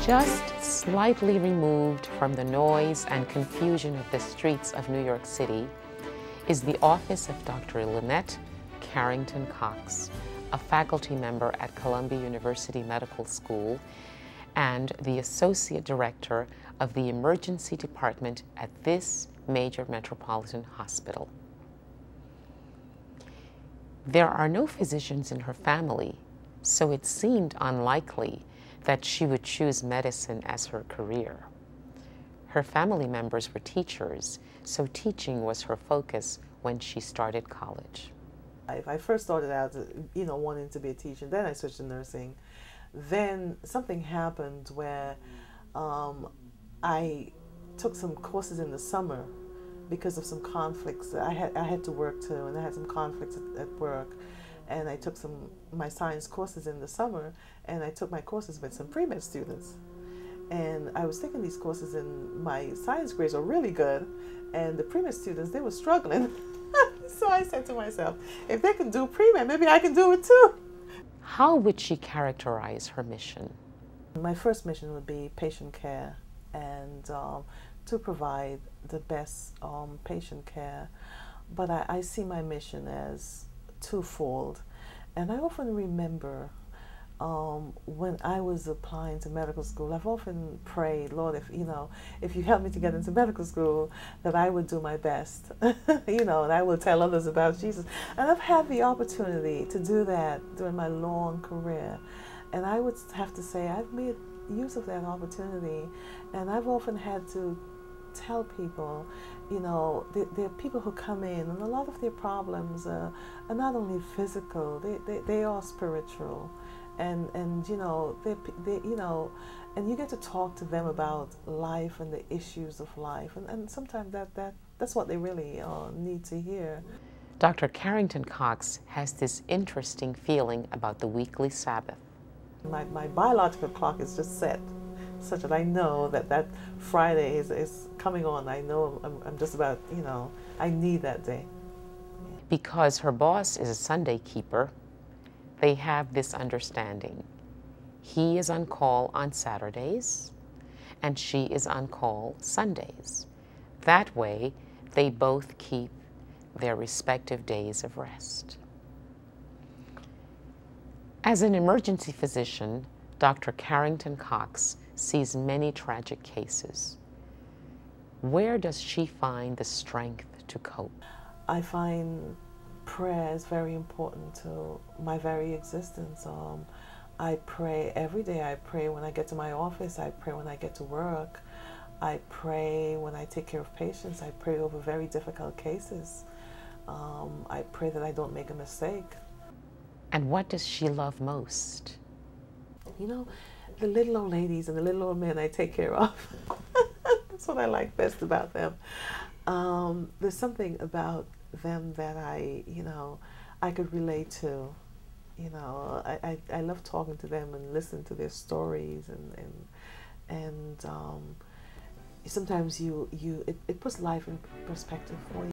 Just slightly removed from the noise and confusion of the streets of New York City is the office of Dr. Lynette Carrington Cox, a faculty member at Columbia University Medical School and the Associate Director of the Emergency Department at this major metropolitan hospital. There are no physicians in her family, so it seemed unlikely that she would choose medicine as her career. Her family members were teachers, so teaching was her focus when she started college. I first started out, wanting to be a teacher. Then I switched to nursing. Then something happened where I took some courses in the summer because of some conflicts. I had to work too, and I had some conflicts at work. And I took my science courses in the summer, and I took my courses with some pre-med students. And I was taking these courses, and my science grades were really good, and the pre-med students, they were struggling. So I said to myself, if they can do pre-med, maybe I can do it too. How would she characterize her mission? My first mission would be patient care, and to provide the best patient care. But I see my mission as twofold. And I often remember when I was applying to medical school, I've often prayed, Lord, if you help me to get into medical school, that I would do my best, and I will tell others about Jesus. And I've had the opportunity to do that during my long career. And I would have to say I've made use of that opportunity. And I've often had to tell people, there are people who come in, and a lot of their problems are not only physical, they are spiritual, and and you get to talk to them about life and the issues of life, and sometimes that's what they really need to hear. Dr. Carrington Cox has this interesting feeling about the weekly Sabbath. My biological clock is just set, such that I know that Friday is coming on. I know I'm just about, I need that day. Because her boss is a Sunday keeper, they have this understanding. He is on call on Saturdays, and she is on call Sundays. That way, they both keep their respective days of rest. As an emergency physician, Dr. Carrington Cox sees many tragic cases. Where does she find the strength to cope? I find prayer is very important to my very existence. I pray every day. I pray when I get to my office. I pray when I get to work. I pray when I take care of patients. I pray over very difficult cases. I pray that I don't make a mistake. And what does she love most? The little old ladies and the little old men I take care of. That's what I like best about them. There's something about them that I could relate to. I love talking to them and listening to their stories, and sometimes it puts life in perspective for you.